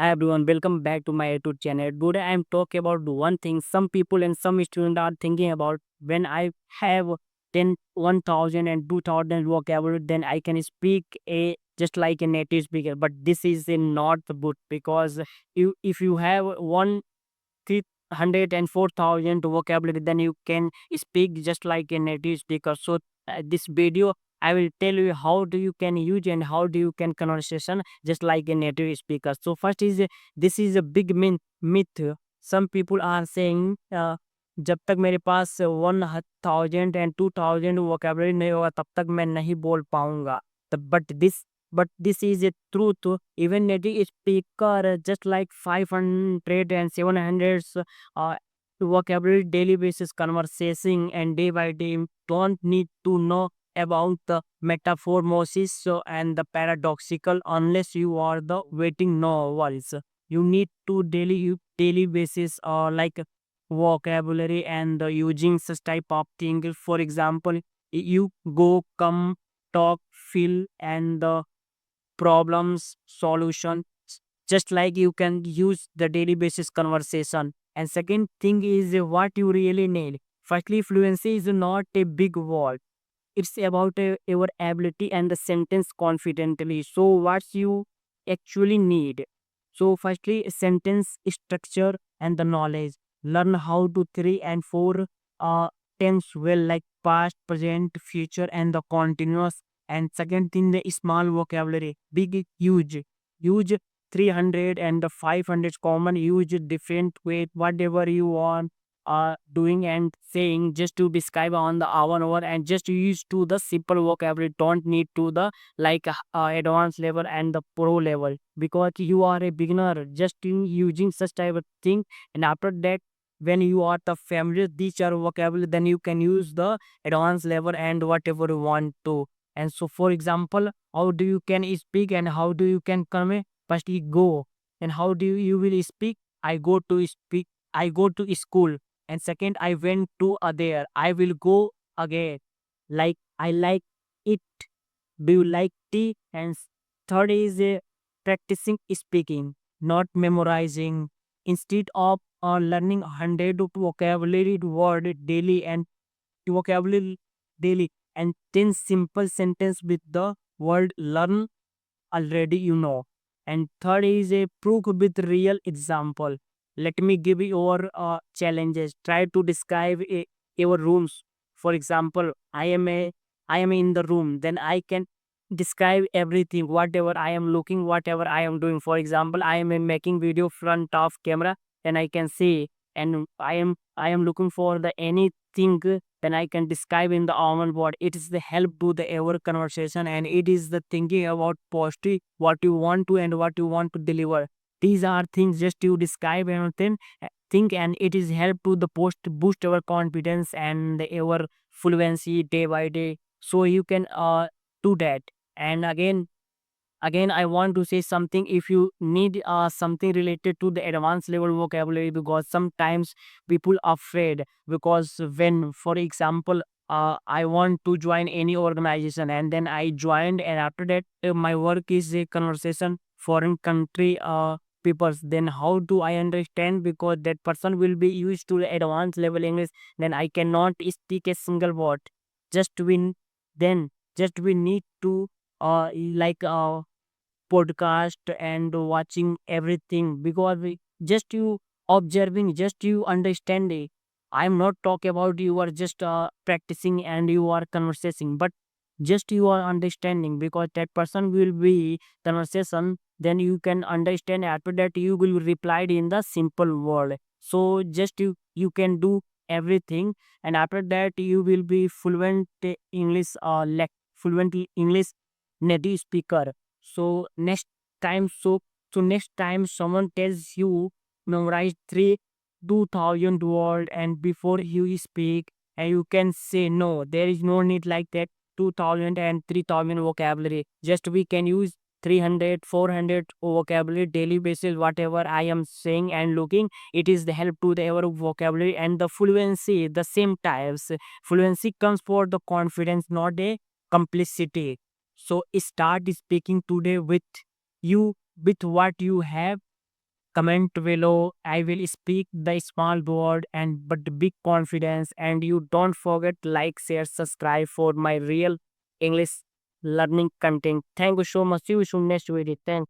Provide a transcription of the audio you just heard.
Hi everyone, welcome back to my YouTube channel. Today I am talking about one thing some people and some students are thinking about. When I have 10, 1000 and 2000 vocabulary, then I can speak a just like a native speaker. But this is not good because if you have 304,000 vocabulary, then you can speak just like a native speaker. So this video I will tell you how do you can use and how do you can conversation just like a native speaker. So first is this is a big myth. Some people are saying जब तक मेरे पास 1000 and 2000 vocabulary नहीं होगा तब तक मैं नहीं बोल पाऊंगा. But this is a truth. Even native speaker just like 500 and 700 uh, vocabulary daily basis conversation and day by day don't need to know about the metamorphosis and the paradoxical unless you are the waiting novels. You need to daily basis like vocabulary and using such type of thing. For example, you go, come, talk, feel, and the problems solution just like you can use the daily basis conversation. And second thing is what you really need. Firstly, fluency is not a big word. It's about your ability and the sentence confidently. So what you actually need. So firstly, sentence structure and the knowledge. Learn how to three and four tense well, like past, present, future, and the continuous. And second thing, the small vocabulary, big, huge 300 and the 500 common, use different way, whatever you want doing and saying just to describe on the hour and just use to the simple vocabulary, don't need to the like advanced level and the pro level because you are a beginner just in using such type of thing. And after that, when you are the familiar these are vocabulary, then you can use the advanced level and whatever you want to. And so for example, how do you can speak and how do you can come first you go. And how do you will speak? I go to speak, I go to school. And second, I went to there, I will go again. Like I like it, do you like tea? And third is practicing speaking, not memorizing. Instead of learning 100 of vocabulary word daily and vocabulary daily and 10 simple sentence with the word learn already you know. And third is a proof with real example. Let me give you your challenges. Try to describe your rooms. For example, I am in the room, then I can describe everything, whatever I am looking, whatever I am doing. For example, I am making video front of camera, then I can see. And I am looking for the anything, then I can describe in the almond board. It is the help to the ever conversation and it is the thinking about positive what you want to and what you want to deliver. These are things just you describe and then think, and it is help to the post boost our confidence and our fluency day by day. So you can do that. And again I want to say something. If you need something related to the advanced level vocabulary, because sometimes people are afraid, because when for example I want to join any organization and then I joined, and after that my work is a conversation foreign country peoples, then how do I understand? Because that person will be used to the advanced level English, then I cannot speak a single word. Just we then just we need to like podcast and watching everything, because just you observing, just you understanding. I'm not talking about you are just practicing and you are conversing, but just you are understanding, because that person will be conversation, then you can understand. After that you will reply in the simple word. So just you can do everything, and after that you will be fluent English like fluent English native speaker. So next time someone tells you memorize 2000 word and before you speak, and you can say no, there is no need like that 2000 and 3000 vocabulary. Just we can use 300 400 vocabulary daily basis, whatever I am saying and looking, it is the help to the our vocabulary and the fluency the same types. Fluency comes for the confidence, not a complicity. So start speaking today with you, with what you have, comment below. I will speak the small word and but big confidence. And you don't forget like, share, subscribe for my real English learning content. Thank you so much. See you soon next video. Thank